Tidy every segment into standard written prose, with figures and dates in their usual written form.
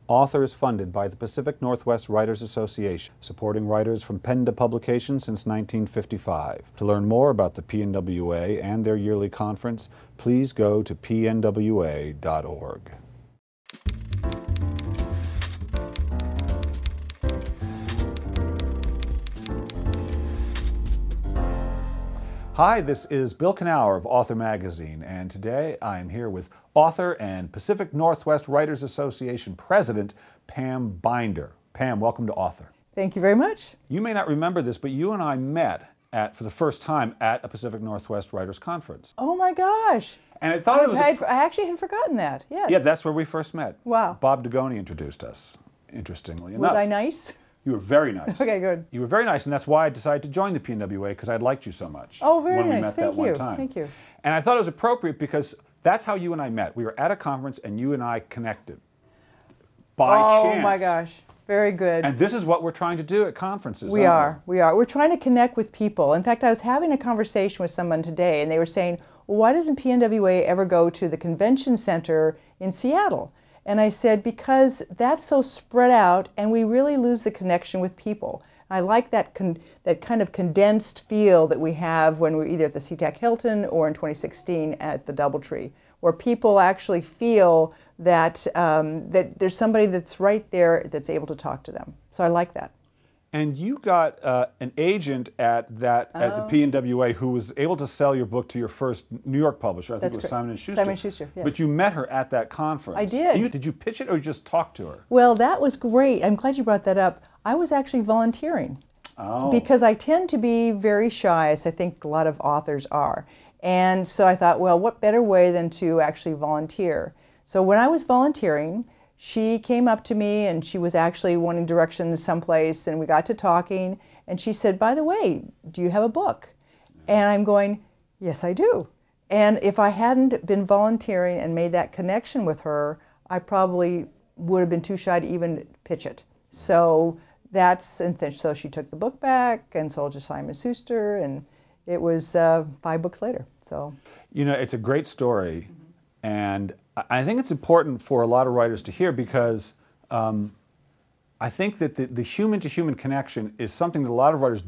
Author is funded by the Pacific Northwest Writers Association, supporting writers from pen to publication since 1955. To learn more about the PNWA and their yearly conference, please go to pnwa.org. Hi, this is Bill Kenower of Author Magazine, and today I am here with author and Pacific Northwest Writers Association President, Pam Binder. Pam, welcome to Author. Thank you very much. You may not remember this, but you and I met for the first time at a Pacific Northwest Writers Conference. Oh my gosh. And I thought I actually had forgotten that, yes. Yeah, that's where we first met. Wow. Bob Dugoni introduced us, interestingly enough. Was I nice? You were very nice. Okay, good. You were very nice, and that's why I decided to join the PNWA, because I liked you so much. Oh, very when we nice. met Thank that you. one time. Thank you. And I thought it was appropriate because that's how you and I met. We were at a conference, and you and I connected by chance. Oh my gosh, very good. And this is what we're trying to do at conferences. We are. We're trying to connect with people. In fact, I was having a conversation with someone today, and they were saying, well, why doesn't PNWA ever go to the convention center in Seattle? And I said, because that's so spread out and we really lose the connection with people. I like that kind of condensed feel that we have when we're either at the SeaTac Hilton or in 2016 at the Doubletree, where people actually feel that, that there's somebody that's right there that's able to talk to them. So I like that. And you got an agent at the PNWA who was able to sell your book to your first New York publisher. I think it was Simon & Schuster. Simon & Schuster, yes. But you met her at that conference. I did. Did you pitch it or you just talk to her? Well, that was great. I'm glad you brought that up. I was actually volunteering. Oh. Because I tend to be very shy, as I think a lot of authors are. And so I thought, well, what better way than to actually volunteer? So when I was volunteering, she came up to me and she was actually wanting directions someplace, and we got to talking, and she said, by the way, do you have a book? And I'm going, yes, I do. And if I hadn't been volunteering and made that connection with her, I probably would have been too shy to even pitch it. So so she took the book back and sold to Simon & Schuster, and it was 5 books later. So, you know, it's a great story, and I think it's important for a lot of writers to hear, because I think that the human-to-human connection is something that a lot of writers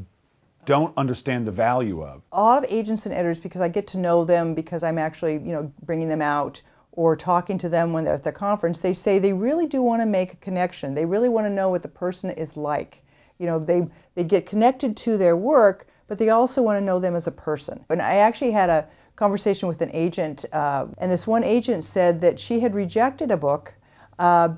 don't understand the value of. A lot of agents and editors, because I get to know them, because I'm actually, bringing them out or talking to them when they're at their conference, they say they really do want to make a connection. They really want to know what the person is like. They get connected to their work, but they also want to know them as a person. And I actually had a conversation with an agent, and this one agent said that she had rejected a book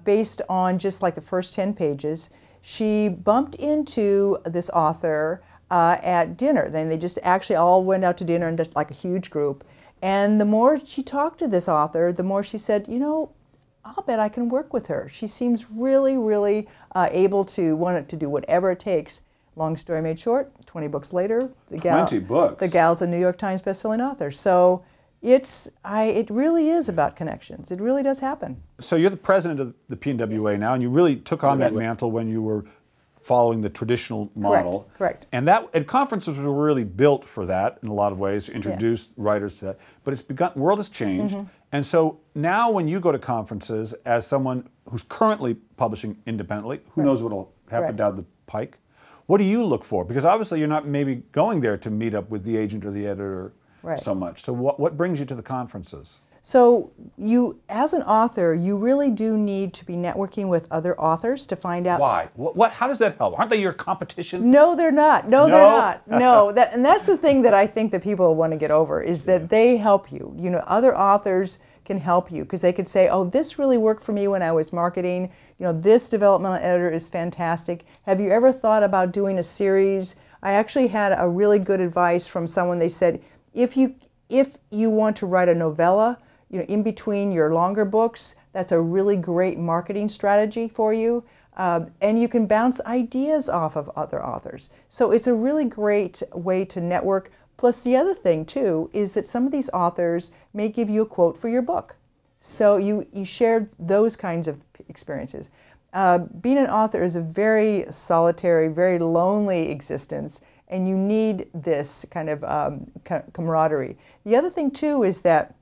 based on just like the first 10 pages. She bumped into this author at dinner. Then they just actually all went out to dinner in like a huge group. And the more she talked to this author, the more she said, I'll bet I can work with her. She seems really, really able to want to do whatever it takes. Long story made short, 20 books later, the gal's a New York Times bestselling author. So it really is about connections. It really does happen. So you're the president of the PNWA now, and you really took on that mantle when you were following the traditional model. Correct. And conferences were really built for that in a lot of ways, to introduce writers to that. But the world has changed. And so now when you go to conferences as someone who's currently publishing independently, who knows what will happen down the pike, what do you look for? Because obviously you're not maybe going there to meet up with the agent or the editor so much. So what brings you to the conferences? So as an author, you really do need to be networking with other authors to find out. Why? How does that help? Aren't they your competition? No, they're not. No, they're not. No, and that's the thing that I think that people want to get over, is that they help you. Other authors can help you, because they could say, oh, this really worked for me when I was marketing. This developmental editor is fantastic. Have you ever thought about doing a series? I actually had a really good advice from someone. They said, if you want to write a novella, in between your longer books, that's a really great marketing strategy for you. And you can bounce ideas off of other authors. So it's a really great way to network. Plus the other thing too is that some of these authors may give you a quote for your book. So you share those kinds of experiences. Being an author is a very solitary, very lonely existence, and you need this kind of camaraderie. The other thing too is that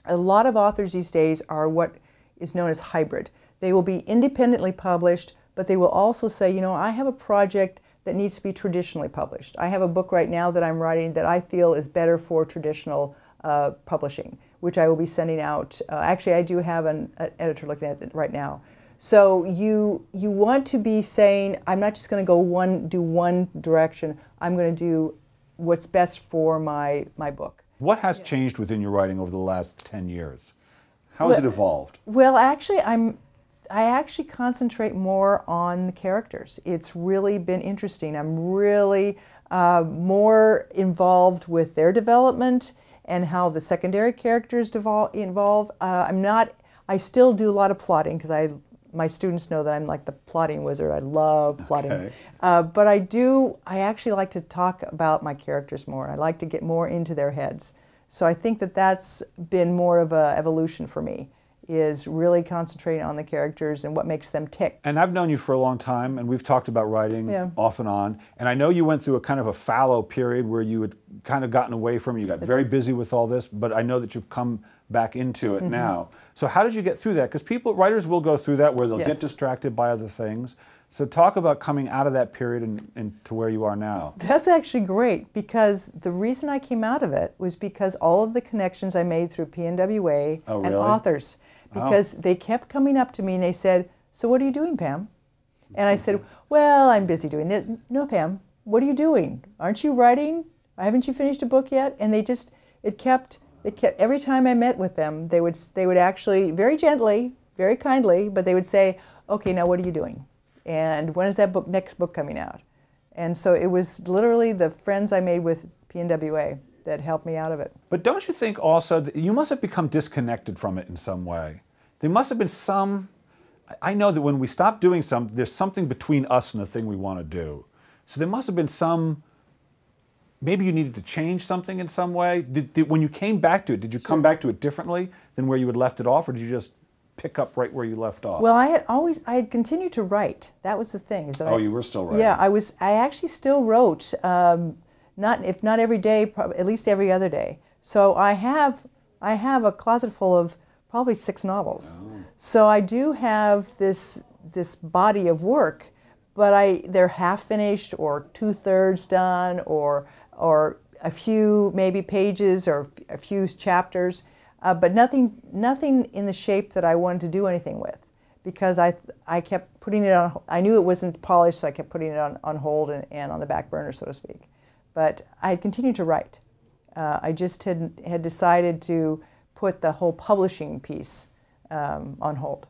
a lot of authors these days are what is known as hybrid. They will be independently published, but they will also say, you know, I have a project that needs to be traditionally published. I have a book right now that I'm writing that I feel is better for traditional publishing, which I will be sending out. Actually, I do have an editor looking at it right now. So you want to be saying, I'm not just going to do one direction. I'm going to do what's best for my book. What has changed within your writing over the last 10 years? How has it evolved? Well, actually, I actually concentrate more on the characters. It's really been interesting. I'm really more involved with their development and how the secondary characters involve. I still do a lot of plotting because my students know that I'm like the plotting wizard. I love plotting. Okay. But I actually like to talk about my characters more. I like to get more into their heads. So I think that that's been more of an evolution for me, is really concentrating on the characters and what makes them tick. And I've known you for a long time, and we've talked about writing off and on. And I know you went through a kind of a fallow period where you had kind of gotten away from it. You got very busy with all this, but I know that you've come back into it now. So how did you get through that? Because writers will go through that where they'll get distracted by other things. So talk about coming out of that period and to where you are now. That's actually great, because the reason I came out of it was because all of the connections I made through PNWA and authors. Because they kept coming up to me and they said, so what are you doing, Pam? And I said, well, I'm busy doing this. No, Pam, what are you doing? Aren't you writing? Haven't you finished a book yet? And it kept, every time I met with them, they would actually, very gently, very kindly, but they would say, okay, now what are you doing? And when is that next book coming out? And so it was literally the friends I made with PNWA that helped me out of it. But don't you think also that you must have become disconnected from it in some way? There must have been some, I know that when we stop doing there's something between us and the thing we want to do. So there must have been some, maybe you needed to change something in some way. When you came back to it, did you come back to it differently than where you had left it off, or did you just pick up right where you left off? Well, I had continued to write. That was the thing. Is that you were still writing. Yeah, I actually still wrote, if not every day, at least every other day. So I have a closet full of probably 6 novels. Oh. So I do have this body of work, but they're half finished or 2/3 done or a few maybe pages or a few chapters, but nothing in the shape that I wanted to do anything with, because I kept putting it on. I knew it wasn't polished, so I kept putting it on hold and on the back burner, so to speak. But I had continued to write. I just had decided to put the whole publishing piece on hold.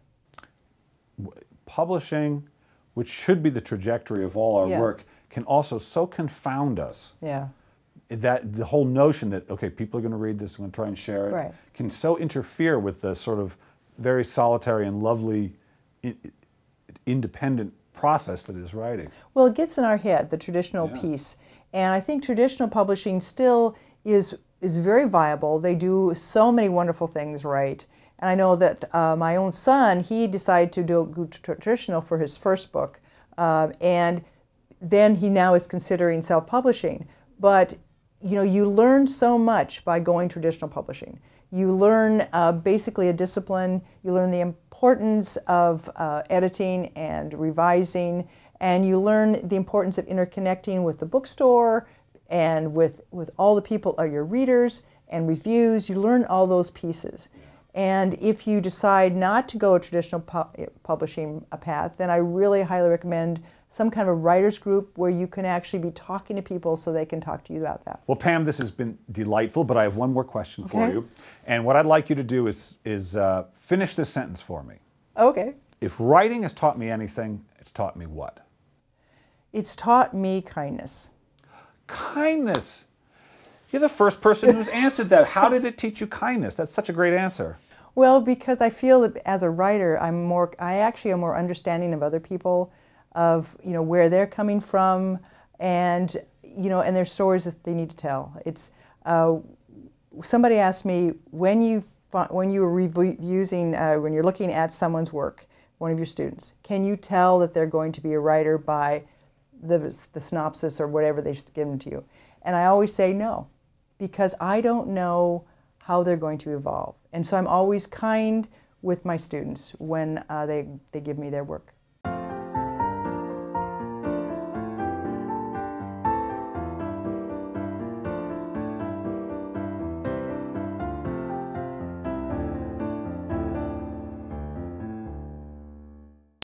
Publishing, which should be the trajectory of all our work, can also so confound us. Yeah. That the whole notion that, okay, people are going to read this, I'm going to try and share it, can so interfere with the sort of very solitary and lovely independent process that is writing. Well, it gets in our head, the traditional piece. And I think traditional publishing still is very viable. They do so many wonderful things right. And I know that my own son, he decided to do traditional for his first book. And then he now is considering self-publishing. But you know, you learn so much by going traditional publishing. You learn basically a discipline. You learn the importance of editing and revising. And you learn the importance of interconnecting with the bookstore and with all the people, your readers, and reviews. You learn all those pieces. And if you decide not to go a traditional publishing path, then I really highly recommend some kind of a writer's group where you can actually be talking to people so they can talk to you about that. Well, Pam, this has been delightful, but I have one more question for you. And what I'd like you to do is finish this sentence for me. Okay. If writing has taught me anything, it's taught me what? It's taught me kindness. Kindness. You're the first person who's answered that. How did it teach you kindness? That's such a great answer. Well, because I feel that as a writer, I actually am more understanding of other people, of where they're coming from, and and their stories that they need to tell. It's somebody asked me when you're looking at someone's work, one of your students, can you tell that they're going to be a writer by the synopsis or whatever they've given to you? And I always say no, because I don't know how they're going to evolve. And so I'm always kind with my students when they give me their work.